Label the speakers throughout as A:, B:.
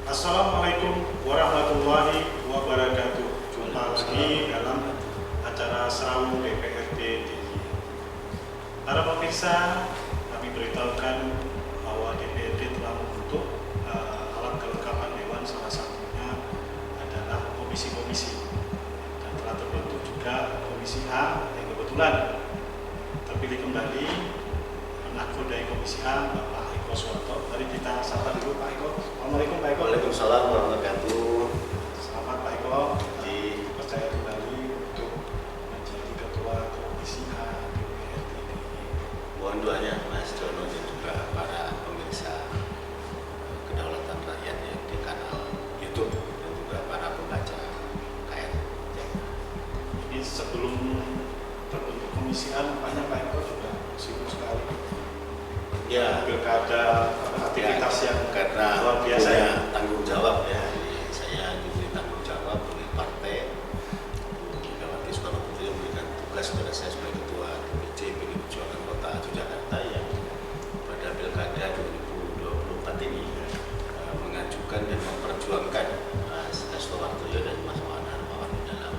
A: Assalamualaikum warahmatullahi wabarakatuh. Jumpa lagi dalam acara Serawung DPRD DIY. Para pemirsa, kami beritahukan bahwa DPRD telah membentuk alat kelengkapan Dewan, salah satunya adalah komisi-komisi, dan telah terbentuk juga komisi A yang kebetulan terpilih kembali menahkodai komisi A, Bapak Eko Suwarto. Mari kita sapa dulu Pak Eko. Assalamualaikum Pak Eko.
B: Waalaikumsalam warahmatullahi wabarakatuh.
A: Selamat Pak Eko dipercaya kembali untuk menjadi Ketua Komisi A DPRD DIY.
B: Mohon doanya Mas Jono dan juga para pemirsa Kedaulatan Rakyat yang di kanal YouTube dan juga para pembaca KR.
A: Ini sebelum terbentuk komisi A, nampaknya Pak Eko sudah sibuk sekali.
B: Ya,
A: Pilkada, aktivitas yang
B: karena
A: luar biasa
B: punya
A: ya.
B: tanggung jawab ya. Jadi saya diberi tanggung jawab oleh partai. Megawati Soekarno Putri memberikan tugas kepada saya sebagai Ketua DPC PDI Perjuangan Kota Yogyakarta yang pada Pilkada 2024 ini mengajukan dan memperjuangkan Mas Hasto Wardoyo dan Mas Wawan Harmawan dalam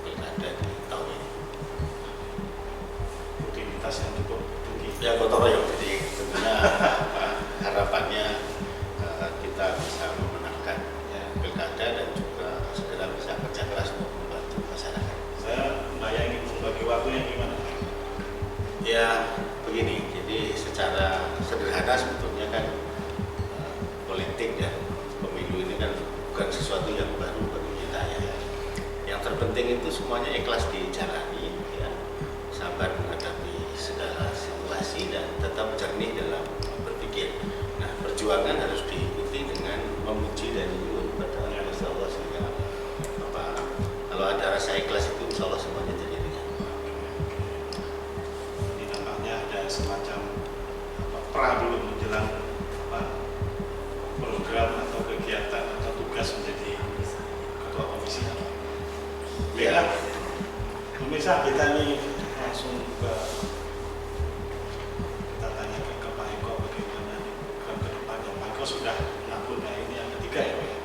B: Pilkada di tahun ini.
A: Rutinitas yang cukup tinggi.
B: Ya, gotong royong. Jadi tentunya harapannya kita bisa memenangkan ya, Pilkada dan juga segera bisa kerja keras untuk membantu masyarakat.
A: Saya ingin membagi waktunya gimana Pak?
B: Ya begini, jadi secara sederhana sebetulnya kan politik ya, pemilu ini kan bukan sesuatu yang baru bagi kita ya. Yang terpenting itu semuanya ikhlas dijalani ya, sabar menghadapi segala situasi dan tetap jernih dalam berpikir. Nah, perjuangan harus diikuti dengan memuji dan menyuhun pada Allah sehingga kalau ada rasa ikhlas itu insya Allah semuanya jadi ringan.
A: Ini nampaknya ada semacam pra dulu menjelang program atau kegiatan atau tugas menjadi ketua komisi.
B: Ya.
A: Pemirsa, kita ini langsung ke kita tanya ke Pak Eko bagaimana nih program ke depannya. Pak Eko sudah mengaku ini yang ketiga ya Pak ya?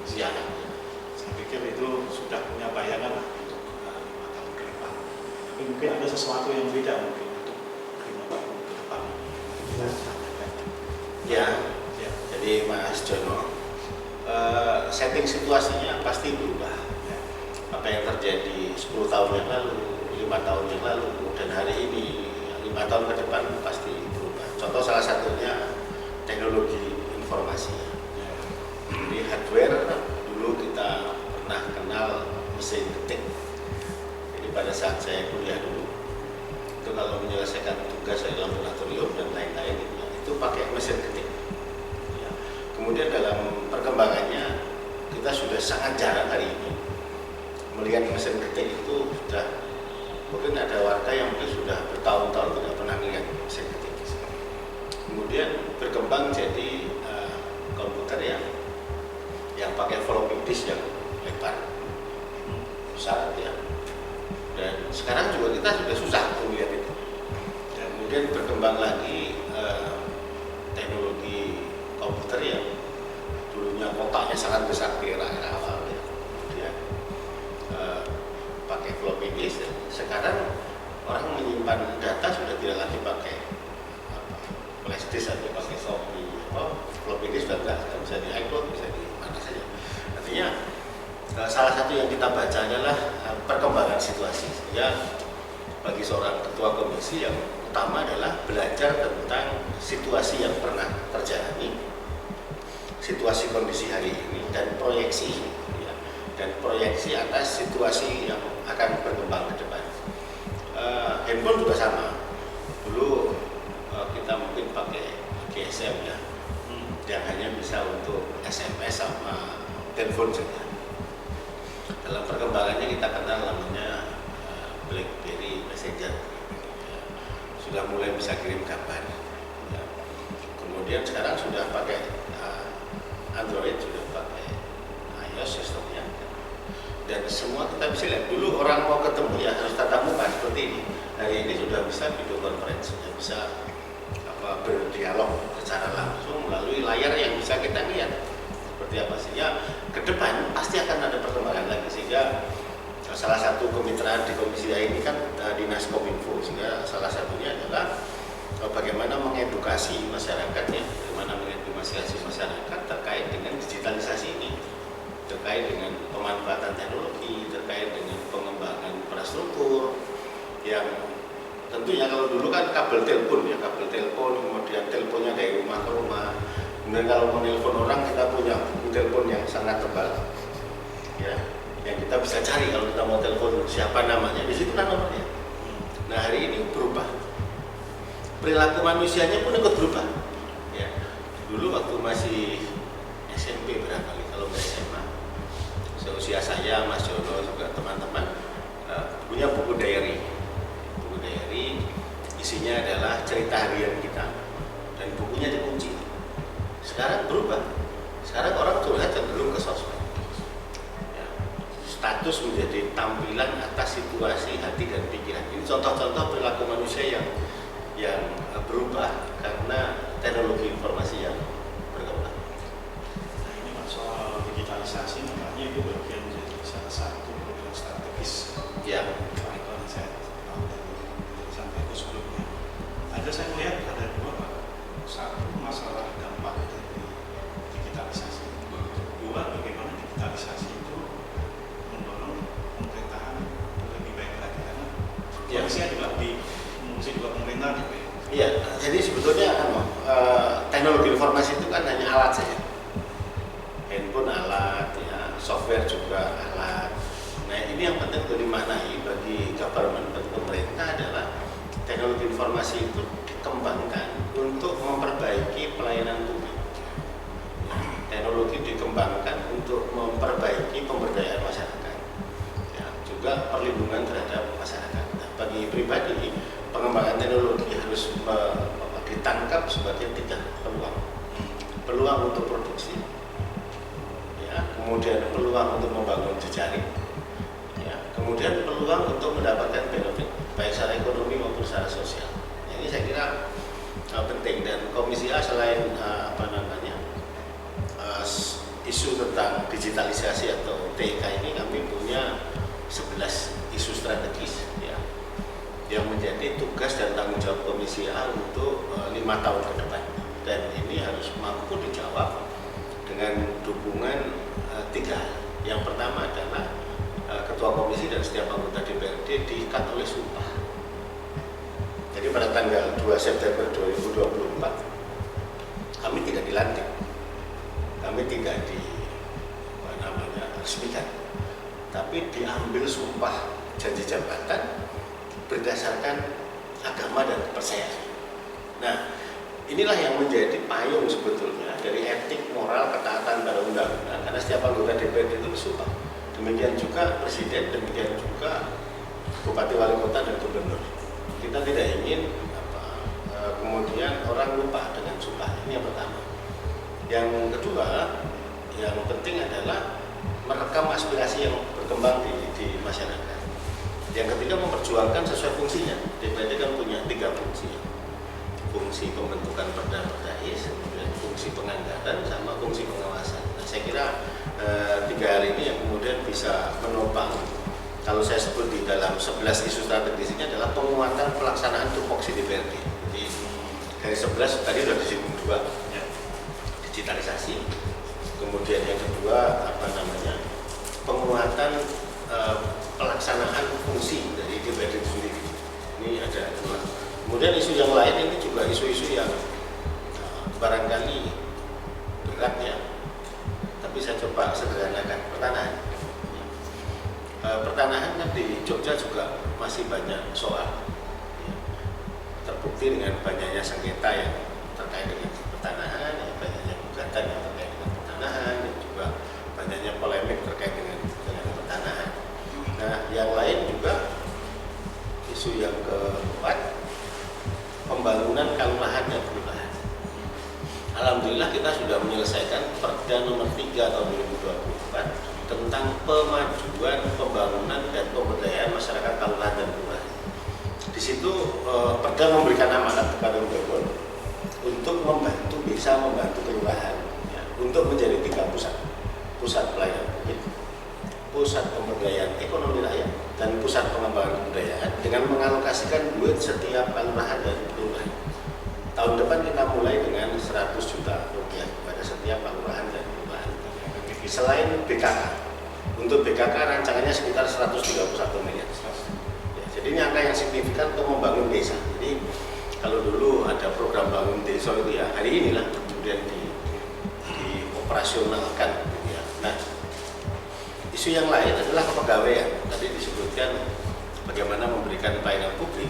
B: Siap.
A: Saya pikir itu sudah punya bayangan lah untuk 5 tahun ke depan. Tapi mungkin ada sesuatu yang beda mungkin untuk 5 tahun ke depan. Kita tanyakan.
B: Ya.
A: Ya.
B: Jadi Mas Jono, setting situasinya pasti berubah.
A: Ya.
B: Apa yang terjadi 10 tahun yang lalu, 5 tahun yang lalu, dan hari ini 5 tahun ke depan pasti berubah. Contoh salah satunya teknologi informasi.
A: Ya.
B: Jadi hardware dulu kita pernah kenal mesin ketik. Jadi pada saat saya kuliah dulu, itu kalau menyelesaikan tugas di laboratorium dan lain-lain itu pakai mesin ketik. Ya. Kemudian dalam perkembangannya kita sudah sangat jarang hari ini melihat mesin ketik itu. Sudah mungkin ada warga yang mungkin sudah bertahun-tahun tidak pernah melihat mesin ketik. Kemudian berkembang jadi komputer yang pakai floppy disk yang lebar besar ya. Dan sekarang juga kita sudah susah untuk melihat itu. Dan kemudian berkembang lagi teknologi komputer yang dulunya kotaknya sangat besar di era awal ya. Kemudian pakai floppy disk. Sekarang orang menyimpan data sudah tidak lagi pakai flash disk atau pakai floppy disk sudah enggak, bisa di iCloud, bisa di mana saja. Artinya salah satu yang kita baca adalah perkembangan situasi. Sehingga bagi seorang ketua komisi yang utama adalah belajar tentang situasi yang pernah terjadi, situasi kondisi hari ini, dan proyeksi ya, dan proyeksi atas situasi yang akan berkembang ke depan. Handphone juga sama. Dulu kita mungkin pakai GSM ya, yang hanya bisa untuk SMS sama telepon saja. Dalam perkembangannya kita kenal namanya BlackBerry Messenger. Ya, sudah mulai bisa kirim gambar. Ya. Kemudian sekarang sudah pakai Android, sudah pakai iOS sistemnya. Dan semua kita bisa lihat. Dulu orang mau ketemu ya harus tatap muka seperti ini. Hari ini sudah bisa video conference, sudah bisa berdialog secara langsung melalui layar yang bisa kita lihat. kemitraan di Komisi A ini kan Dinas Kominfo, sehingga salah satunya adalah bagaimana mengedukasi masyarakat ya, bagaimana mengedukasi masyarakat terkait dengan digitalisasi ini, terkait dengan pemanfaatan teknologi, terkait dengan pengembangan infrastruktur yang tentunya kalau dulu kan kabel telepon ya, kabel telepon, kemudian teleponnya dari rumah ke rumah, kemudian kalau menelpon orang kita punya buku telepon yang sangat tebal ya, yang kita bisa cari kalau kita mau telepon siapa namanya, di situ kan nomornya. Nah hari ini berubah, perilaku manusianya pun ikut berubah ya. Dulu waktu masih SMP barangkali, kalau nggak SMA, seusia saya, Mas Jono juga teman-teman punya buku diary. Buku diary isinya adalah cerita harian kita dan bukunya dikunci. Sekarang berubah, sekarang orang curhat cenderung ke sosmed. Status menjadi tampilan atas situasi hati dan pikiran. Ini contoh-contoh perilaku manusia yang berubah karena teknologi informasi yang berkembang.
A: Nah ini Pak, soal digitalisasi namanya itu bagian dari salah satu program strategis
B: Ya.
A: Pak itu yang saya tahu dari sampai itu sebelumnya. Ada saya melihat ada dua Pak. Satu masalah dampak dari digitalisasi. Dua, bagaimana digitalisasi itu mendorong pemerintahan lebih baik lagi, karena
B: Ya.
A: Indonesia juga fungsi juga pemerintah juga ya.
B: Iya, jadi sebetulnya teknologi informasi itu kan hanya alat saja. Handphone alat, ya, software juga alat. Nah ini yang penting untuk dimaknai bagi government, bagi pemerintah adalah teknologi informasi itu dikembangkan untuk memperbaiki pelayanan publik. Teknologi dikembangkan untuk memperbaiki pemberdayaan masyarakat, ya, juga perlindungan terhadap masyarakat. Nah, bagi pribadi, pengembangan teknologi harus ditangkap sebagai 3 peluang. Peluang untuk produksi, ya, kemudian peluang untuk membangun jejaring, ya, kemudian peluang untuk mendapatkan benefit baik secara ekonomi maupun secara sosial. Nah, ini saya kira penting, dan Komisi A selain isu tentang digitalisasi atau TIK ini, kami punya 11 isu strategis ya, yang menjadi tugas dan tanggung jawab Komisi A untuk 5 tahun ke depan, dan ini harus mampu dijawab dengan dukungan 3 hal. Yang pertama adalah Ketua Komisi dan setiap anggota DPRD diikat oleh sumpah. Jadi pada tanggal 2 September 2024 kami tidak dilantik, kami tidak resmikan, tapi diambil sumpah janji jabatan berdasarkan agama dan kepercayaan. Nah, inilah yang menjadi payung sebetulnya dari etik, moral, ketaatan pada undang-undang, karena setiap anggota DPRD itu bersumpah. Demikian juga presiden, demikian juga bupati, wali kota, dan gubernur. Kita tidak ingin kemudian orang lupa dengan sumpah. Ini yang pertama. Yang kedua, yang penting adalah merekam aspirasi yang berkembang di masyarakat. Yang ketiga, memperjuangkan sesuai fungsinya. DPRD kan punya 3 fungsi. Fungsi pembentukan perda-perdais, kemudian fungsi penganggaran, sama fungsi pengawasan. Nah, saya kira 3 hal ini yang kemudian bisa menopang, kalau saya sebut di dalam 11 isu strategis ini, adalah penguatan pelaksanaan tupoksi DPRD. Jadi dari 11 tadi sudah disinggung 2, ya, digitalisasi, kemudian yang kedua penguatan pelaksanaan fungsi dari DPRD itu sendiri. Ini ada 2. Kemudian isu yang lain ini juga isu-isu yang barangkali berat ya, tapi saya coba sederhanakan. Pertanahan kan di Jogja juga masih banyak soal, ya. Terbukti dengan banyaknya sengketa yang terkait dengan pertanahan, ya, banyaknya gugatan yang terkait dengan pertanahan, dan juga banyaknya polemik terkait dengan pertanahan. Nah, yang lain juga isu yang keempat, pembangunan kelurahan dan kelurahan. Alhamdulillah kita sudah menyelesaikan Perda nomor 3 tahun 2024 tentang pemajuan pembangunan dan pemberdayaan masyarakat kelurahan dan kelurahan. Di situ Perda memberikan amanat kepada gubernur untuk bisa membantu kelurahan, ya, untuk menjadi 3 pusat pelayanan publik, pusat pemberdayaan ekonomi rakyat, dan pusat pengembangan kebudayaan dengan mengalokasikan duit setiap kelurahan dan kelurahan. Tahun depan kita mulai dengan 100 juta rupiah kepada setiap kelurahan dan kelurahan. Selain BKK, untuk BKK rancangannya sekitar 131 miliar. Ya, jadi ini angka yang signifikan untuk membangun desa. Jadi kalau dulu ada program bangun desa itu ya hari inilah kemudian dioperasionalkan. Ya. Nah, isu yang lain adalah kepegawaian. Tadi disebutkan bagaimana memberikan pelayanan publik.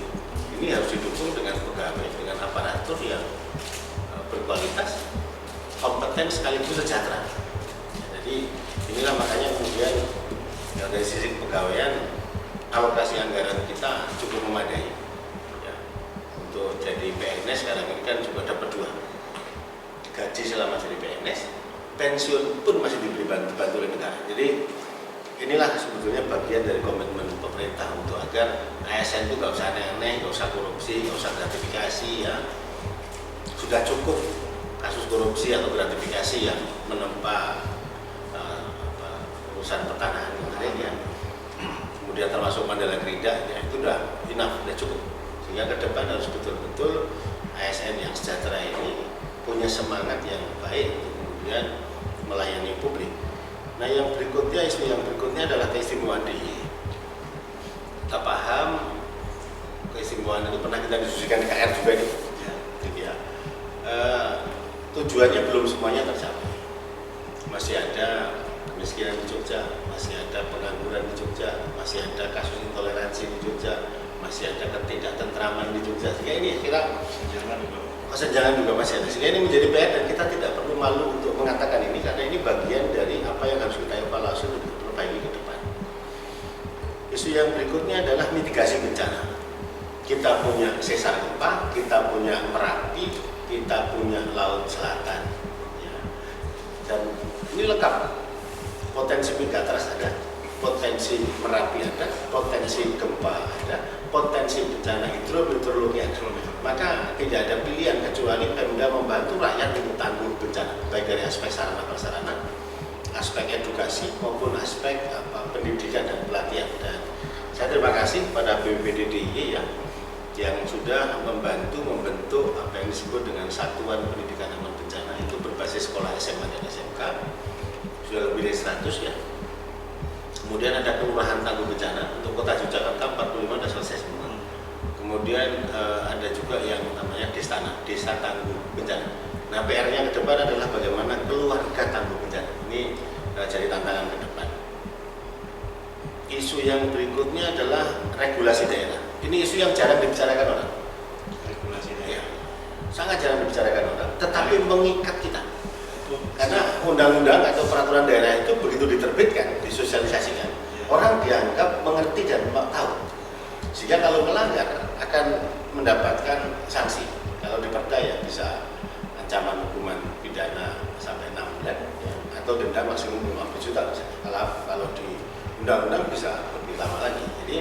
B: Ini harus didukung dengan pegawai, dengan aparatur yang berkualitas, kompeten sekaligus sejahtera. Jadi inilah makanya kemudian dari sisi pegawaian alokasi anggaran kita cukup memadai. Ya. Untuk jadi PNS sekarang ini kan juga dapat 2 gaji selama jadi PNS, pensiun pun masih diberi bantu oleh negara. Jadi inilah sebetulnya bagian dari komitmen pemerintah untuk agar ASN itu nggak usah aneh-aneh, nggak usah korupsi, nggak usah gratifikasi ya. Sudah cukup kasus korupsi atau gratifikasi yang menempa urusan pertanahan kemarin ya. Kemudian termasuk Mandala Krida ya, itu udah enough, udah cukup. Sehingga ke depan harus betul-betul ASN yang sejahtera ini punya semangat yang baik untuk kemudian melayani publik. Nah yang berikutnya, isu yang berikutnya adalah keistimewaan DIY. Kita paham keistimewaan itu pernah kita diskusikan di KR juga nih. Ya. Tujuannya belum semuanya tercapai. Masih ada kemiskinan di Jogja, masih ada pengangguran di Jogja, masih ada kasus intoleransi di Jogja, masih ada ketidaktentraman di Jogja. Sehingga ini kira kesenjangan juga masih ada. Sehingga ini menjadi PR dan kita tidak perlu malu untuk mengatakan ini karena ini bagian dari apa yang harus kita evaluasi untuk diperbaiki ke depan. Isu yang berikutnya adalah mitigasi bencana. Kita punya sesar gempa, kita punya Merapi, kita punya Laut Selatan. Ya. Dan ini lengkap. Potensi megatrust ada, potensi Merapi ada, potensi gempa ada, potensi bencana hidrometeorologi ada. Maka tidak ada pilihan kecuali Pemda membantu rakyat untuk tangguh bencana, baik dari aspek sarana prasarana, aspek edukasi maupun aspek pendidikan dan pelatihan. Dan saya terima kasih pada BPBD DIY yang sudah membantu membentuk apa yang disebut dengan Satuan Pendidikan Aman Bencana, itu berbasis sekolah SMA dan SMK, sudah lebih dari 100 ya. Kemudian ada kelurahan tangguh bencana untuk Kota Yogyakarta 45 sudah selesai semua. Kemudian ada juga yang namanya Desa Tangguh Bencana. Nah PR-nya ke depan adalah bagaimana keluarga tangguh bencana. Ini jadi tantangan ke depan. Isu yang berikutnya adalah regulasi daerah. Ini isu yang jarang dibicarakan orang.
A: Regulasi daerah.
B: Ya, sangat jarang dibicarakan orang, tetapi mengikat kita. Karena undang-undang atau peraturan daerah itu begitu diterbitkan, disosialisasikan, orang dianggap mengerti dan tahu. Sehingga kalau melanggar akan mendapatkan sanksi. Kalau diperdaya bisa ancaman hukuman pidana sampai 6 bulan ya, atau denda maksimum 50 juta. Kalau di undang-undang bisa lebih lama lagi. Jadi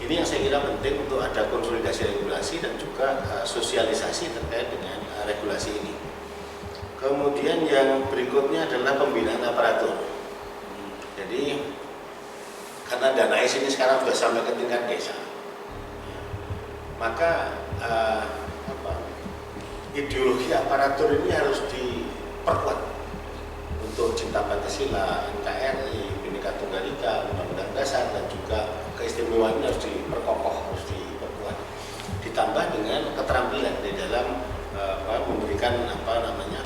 B: ini yang saya kira penting untuk ada konsolidasi regulasi dan juga sosialisasi terkait dengan regulasi ini. Kemudian yang berikutnya adalah pembinaan aparatur. Jadi karena dana AIS ini sekarang sudah sampai ke tingkat desa, maka ideologi aparatur ini harus diperkuat untuk Cinta Pancasila, NKRI, Bhinneka Tunggal Ika, Undang-Undang Dasar, dan juga keistimewaan harus diperkokoh, harus diperkuat. Ditambah dengan keterampilan di dalam memberikan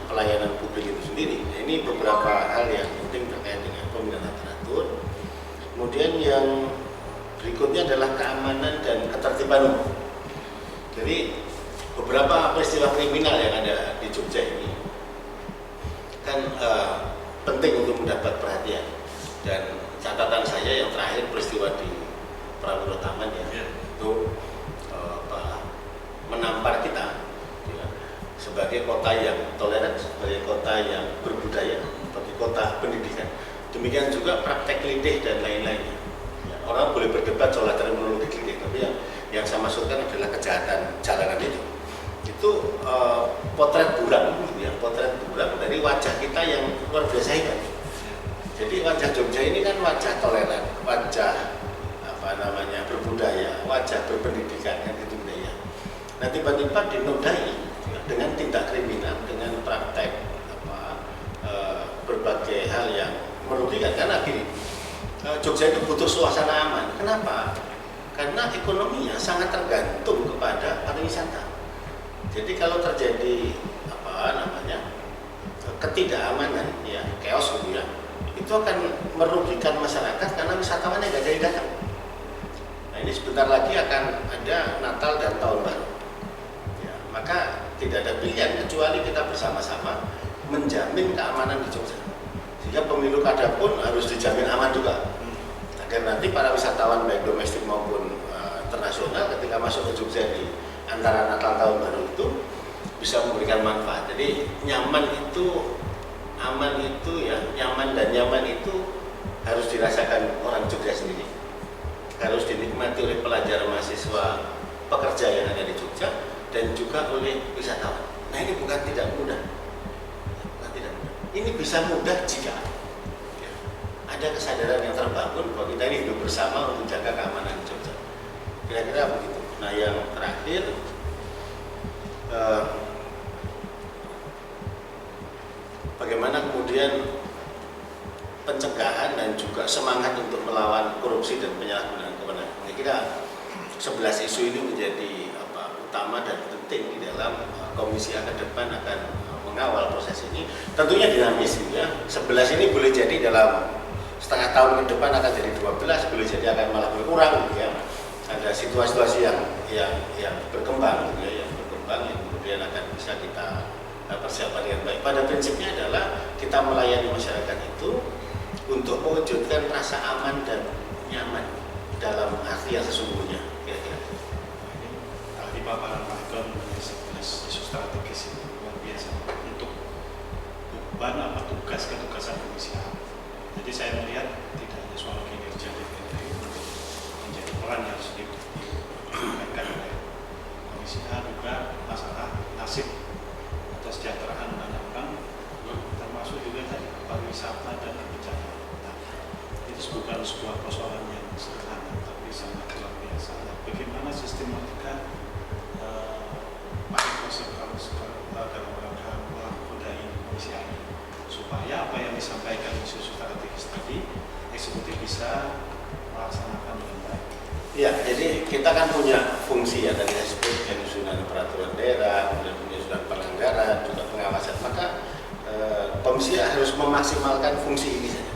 B: pelayanan publik itu sendiri. Nah, ini beberapa hal yang penting terkait dengan pembinaan aparatur. Kemudian yang berikutnya adalah keamanan dan ketertiban umum. Jadi beberapa peristiwa kriminal yang ada di Jogja ini kan penting untuk mendapat perhatian. Dan catatan saya yang terakhir peristiwa di Prawiro Taman ya, itu menampar kita ya, sebagai kota yang toleran, sebagai kota yang berbudaya, sebagai kota pendidikan. Demikian juga praktek lidih dan lain-lainnya. Ya, orang boleh berdebat soal terminologi lidih, tapi yang saya maksudkan adalah kejahatan jalanan itu. Itu potret buram, ya, potret buram dari wajah kita yang luar biasa hebat. Jadi wajah Jogja ini kan wajah toleran, wajah berbudaya, wajah berpendidikan kan itu budaya. Nah tiba-tiba dinodai dengan tindak kriminal, dengan praktek berbagai hal yang merugikan. Karena gini, Jogja itu butuh suasana aman. Kenapa? Karena ekonominya sangat tergantung kepada pariwisata. Jadi kalau terjadi ketidakamanan, ya chaos gitu ya, itu akan merugikan masyarakat karena wisatawannya nggak jadi datang. Nah ini sebentar lagi akan ada Natal dan Tahun Baru. Ya, maka tidak ada pilihan kecuali kita bersama-sama menjamin keamanan di Jogja. Sehingga pemilu kada pun harus dijamin aman juga. Agar nanti para wisatawan baik domestik maupun internasional ketika masuk ke Jogja di antara Natal Tahun Baru itu bisa memberikan manfaat. Jadi nyaman itu, aman itu ya, nyaman dan nyaman itu harus dirasakan orang Jogja sendiri. Harus dinikmati oleh pelajar, mahasiswa, pekerja yang ada di Jogja dan juga oleh wisatawan. Nah ini bukan tidak mudah. Ini bisa mudah jika ada kesadaran yang terbangun bahwa kita ini hidup bersama untuk jaga keamanan di Jogja. Kira-kira begitu. Nah yang terakhir, bagaimana kemudian pencegahan dan juga semangat untuk melawan korupsi dan penyalahgunaan kewenangan. Saya kira 11 isu ini menjadi utama dan penting di dalam komisi yang ke depan akan mengawal proses ini. Tentunya dinamis ya. 11 ini boleh jadi dalam setengah tahun ke depan akan jadi 12, boleh jadi akan malah berkurang gitu ya. Ada situasi-situasi yang berkembang gitu ya, yang kemudian akan bisa kita persiapkan dengan baik. Pada prinsipnya adalah kita melayani masyarakat itu untuk mewujudkan rasa aman dan nyaman dalam arti yang sesungguhnya. Kira-kira.
A: Tadi paparan Pak Eko mengenai isu strategis itu luar biasa untuk beban tugas ketugasan komisi A. Jadi saya melihat tidak hanya soal kinerja DPD menjadi peran yang harus dimainkan oleh komisi A, juga masalah nasib atau kesejahteraan banyak orang, termasuk juga tadi pariwisata dan kebijakan. Nah, itu bukan sebuah persoalan yang sederhana, tapi sangat luar biasa. Bagaimana sistematika Pak Eko dalam rangka menggodai komisi A ini, supaya apa yang disampaikan isu strategis tadi eksekutif bisa melaksanakan dengan baik.
B: Ya, jadi kita kan punya fungsi ya tadi saya sebut penyusunan peraturan daerah, kemudian penyusunan pelanggaran, juga pengawasan. Maka komisi harus memaksimalkan fungsi ini saja.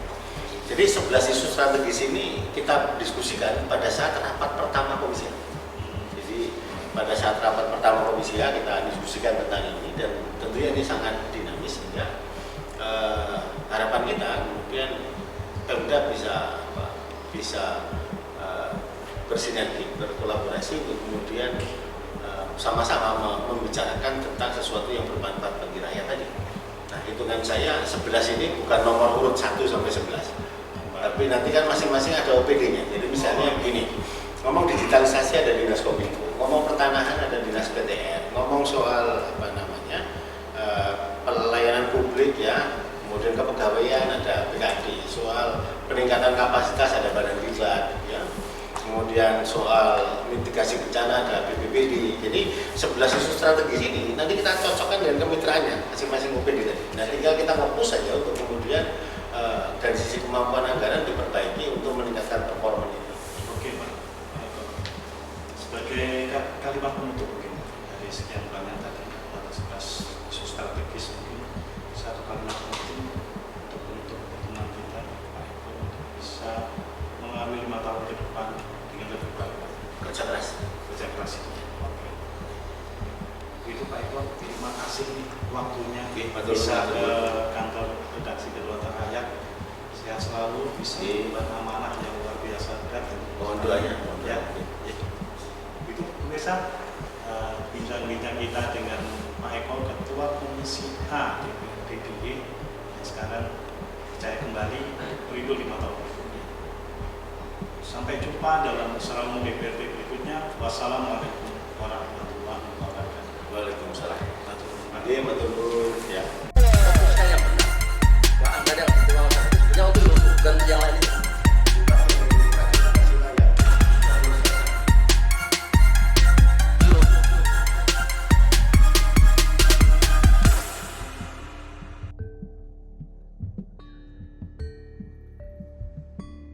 B: Jadi 11 isu strategis ini kita diskusikan pada saat rapat pertama komisi. Jadi pada saat rapat pertama komisi kita diskusikan tentang ini dan tentunya ini sangat dinamis ya. Harapan kita kemudian Pemda bisa bersinergi, berkolaborasi untuk kemudian sama-sama membicarakan tentang sesuatu yang bermanfaat bagi rakyat tadi. Nah, hitungan saya 11 ini bukan nomor urut 1 sampai 11. Tapi nanti kan masing-masing ada OPD-nya. Jadi misalnya begini, ngomong digitalisasi ada Dinas Kominfo, ngomong pertanahan ada Dinas PTN, ngomong soal pelayanan publik ya, kemudian kepegawaian ada BKD, soal peningkatan kapasitas ada Badan Diklat ya. Kemudian soal mitigasi bencana ada BPBD. Jadi 11 isu strategis ini nanti kita cocokkan dengan kemitraannya masing-masing OPD tadi. Nah tinggal kita fokus saja untuk kemudian dari sisi kemampuan anggaran diperbaiki untuk meningkatkan performa itu.
A: Oke Pak, sebagai kalimat penutup mungkin dari sekian banyak tadi ada 11 isu strategis, mungkin satu kalimat penting untuk menutup pertemuan kita Pak Eko untuk bisa mengalami 5 tahun ke depan dengan lebih baik.
B: Kerja keras.
A: Kerja keras itu. Oke. Itu Pak Eko, terima kasih nih waktunya bisa ke kantor redaksi Kedua Rakyat. Sehat selalu, bisa membuat amanah yang luar biasa berat.
B: Mohon doanya.
A: Ya. Itu pemirsa bincang-bincang kita dengan Pak Eko, Ketua Komisi A DPRD DIY yang sekarang percaya kembali periode 5 tahun. Sampai jumpa dalam serangmu DPRD berikutnya. Wassalamualaikum warahmatullahi wabarakatuh.
B: Waalaikumsalam. Terima kasih.